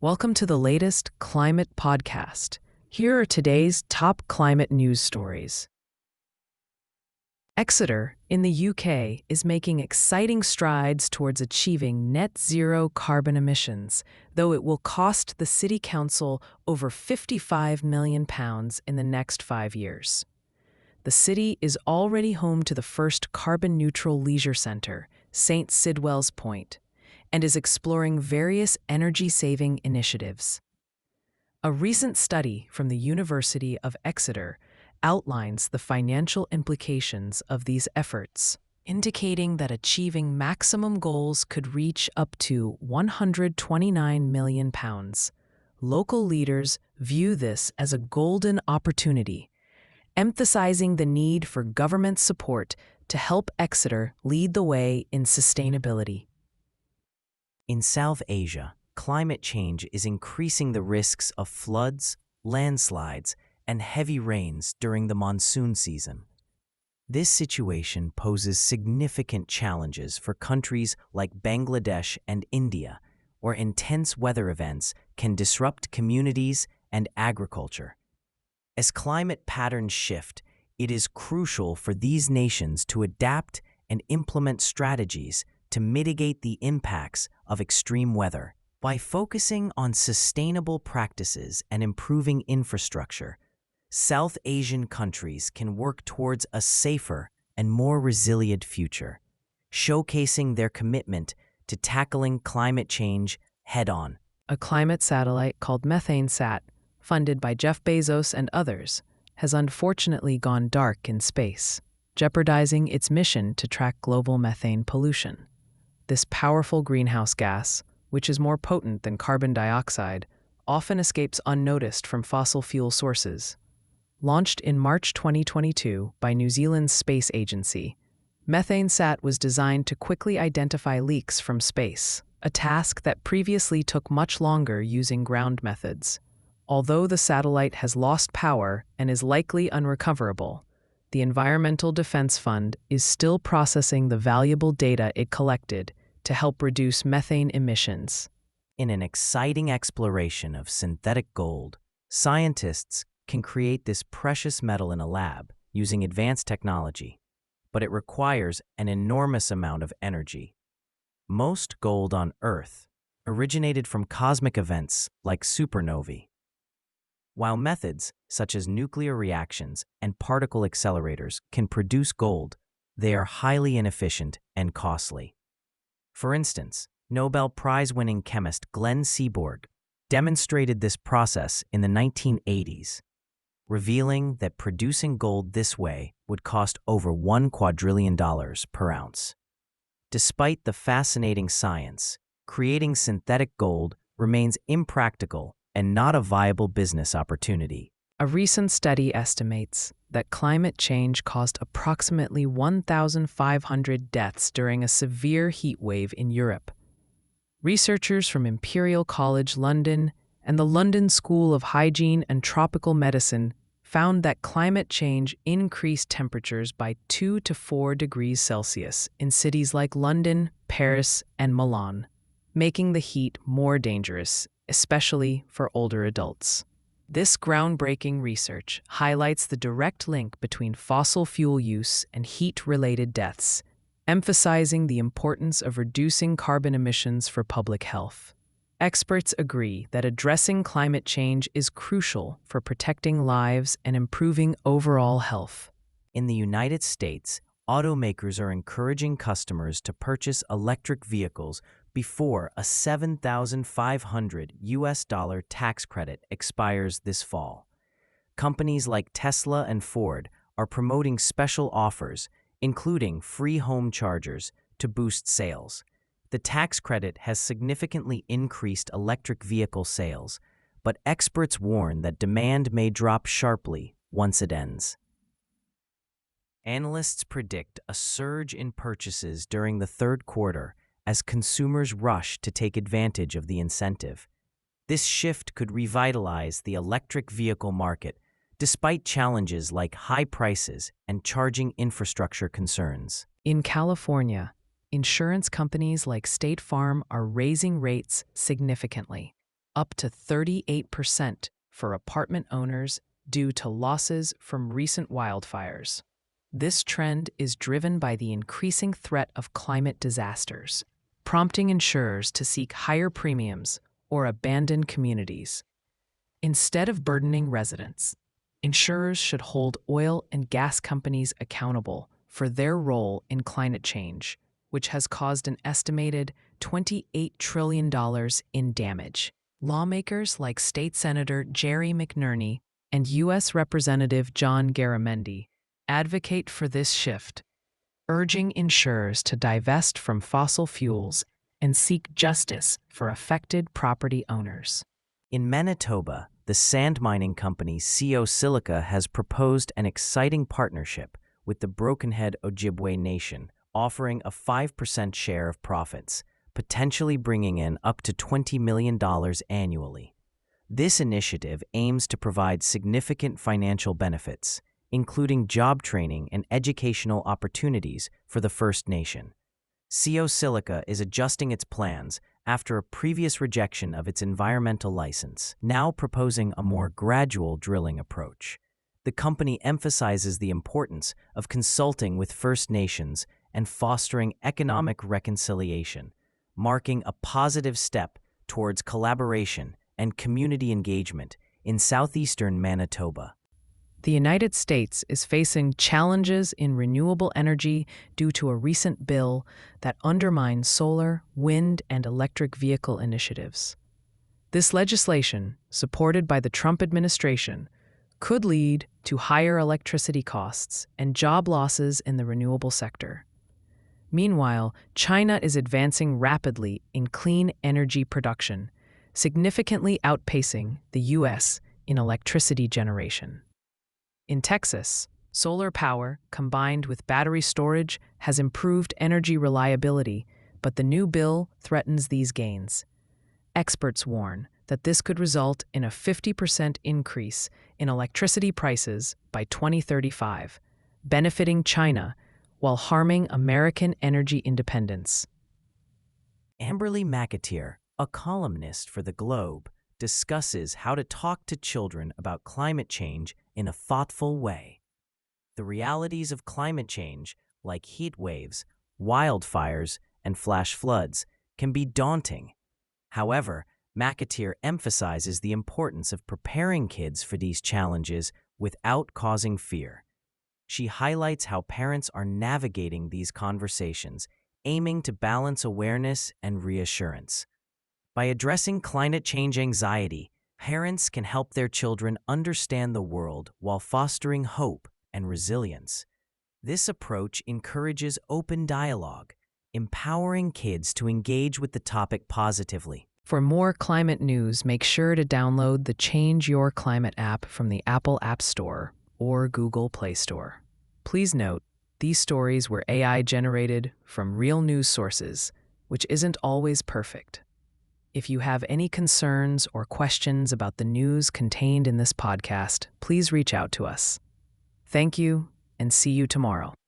Welcome to the latest Climate Podcast. Here are today's top climate news stories. Exeter, in the UK, is making exciting strides towards achieving net zero carbon emissions, though it will cost the City Council over £55 million in the next 5 years. The city is already home to the first carbon-neutral leisure centre, St. Sidwell's Point, and is exploring various energy-saving initiatives. A recent study from the University of Exeter outlines the financial implications of these efforts, indicating that achieving maximum goals could reach up to £129 million. Local leaders view this as a golden opportunity, emphasizing the need for government support to help Exeter lead the way in sustainability. In South Asia, climate change is increasing the risks of floods, landslides, and heavy rains during the monsoon season. This situation poses significant challenges for countries like Bangladesh and India, where intense weather events can disrupt communities and agriculture. As climate patterns shift, it is crucial for these nations to adapt and implement strategies to mitigate the impacts of extreme weather. By focusing on sustainable practices and improving infrastructure, South Asian countries can work towards a safer and more resilient future, showcasing their commitment to tackling climate change head-on. A climate satellite called MethaneSat, funded by Jeff Bezos and others, has unfortunately gone dark in space, jeopardizing its mission to track global methane pollution. This powerful greenhouse gas, which is more potent than carbon dioxide, often escapes unnoticed from fossil fuel sources. Launched in March 2022 by New Zealand's space agency, MethaneSat was designed to quickly identify leaks from space, a task that previously took much longer using ground methods. Although the satellite has lost power and is likely unrecoverable, the Environmental Defense Fund is still processing the valuable data it collected to help reduce methane emissions. In an exciting exploration of synthetic gold, scientists can create this precious metal in a lab using advanced technology, but it requires an enormous amount of energy. Most gold on Earth originated from cosmic events like supernovae, while methods such as nuclear reactions and particle accelerators can produce gold, they are highly inefficient and costly. For instance, Nobel Prize-winning chemist Glenn Seaborg demonstrated this process in the 1980s, revealing that producing gold this way would cost over $1 quadrillion per ounce. Despite the fascinating science, creating synthetic gold remains impractical and not a viable business opportunity. A recent study estimates that climate change caused approximately 1,500 deaths during a severe heat wave in Europe. Researchers from Imperial College London and the London School of Hygiene and Tropical Medicine found that climate change increased temperatures by 2 to 4 degrees Celsius in cities like London, Paris, and Milan, making the heat more dangerous, especially for older adults. This groundbreaking research highlights the direct link between fossil fuel use and heat-related deaths, emphasizing the importance of reducing carbon emissions for public health. Experts agree that addressing climate change is crucial for protecting lives and improving overall health. In the United States, automakers are encouraging customers to purchase electric vehicles before a $7,500 tax credit expires this fall. Companies like Tesla and Ford are promoting special offers, including free home chargers, to boost sales. The tax credit has significantly increased electric vehicle sales, but experts warn that demand may drop sharply once it ends. Analysts predict a surge in purchases during the third quarter as consumers rush to take advantage of the incentive. This shift could revitalize the electric vehicle market, despite challenges like high prices and charging infrastructure concerns. In California, insurance companies like State Farm are raising rates significantly. up to 38% for apartment owners due to losses from recent wildfires. This trend is driven by the increasing threat of climate disasters, prompting insurers to seek higher premiums or abandon communities. Instead of burdening residents, insurers should hold oil and gas companies accountable for their role in climate change, which has caused an estimated $28 trillion in damage. Lawmakers like State Senator Jerry McNerney and U.S. Representative John Garamendi advocate for this shift, urging insurers to divest from fossil fuels and seek justice for affected property owners. In Manitoba, the sand mining company Silica has proposed an exciting partnership with the Brokenhead Ojibwe Nation, offering a 5% share of profits, potentially bringing in up to $20 million annually. This initiative aims to provide significant financial benefits, including job training and educational opportunities for the First Nation. Silica is adjusting its plans after a previous rejection of its environmental license, now proposing a more gradual drilling approach. The company emphasizes the importance of consulting with First Nations and fostering economic reconciliation, marking a positive step towards collaboration and community engagement in southeastern Manitoba. The United States is facing challenges in renewable energy due to a recent bill that undermines solar, wind, and electric vehicle initiatives. This legislation, supported by the Trump administration, could lead to higher electricity costs and job losses in the renewable sector. Meanwhile, China is advancing rapidly in clean energy production, significantly outpacing the U.S. in electricity generation. In Texas, solar power combined with battery storage has improved energy reliability, but the new bill threatens these gains. Experts warn that this could result in a 50% increase in electricity prices by 2035, benefiting China while harming American energy independence. Amberly McAteer, a columnist for The Globe, discusses how to talk to children about climate change in a thoughtful way. The realities of climate change, like heat waves, wildfires, and flash floods, can be daunting. However, McAteer emphasizes the importance of preparing kids for these challenges without causing fear. She highlights how parents are navigating these conversations, aiming to balance awareness and reassurance. By addressing climate change anxiety, parents can help their children understand the world while fostering hope and resilience. This approach encourages open dialogue, empowering kids to engage with the topic positively. For more climate news, make sure to download the Change Your Climate app from the Apple App Store or Google Play Store. Please note, these stories were AI generated from real news sources, which isn't always perfect. If you have any concerns or questions about the news contained in this podcast, please reach out to us. Thank you, and see you tomorrow.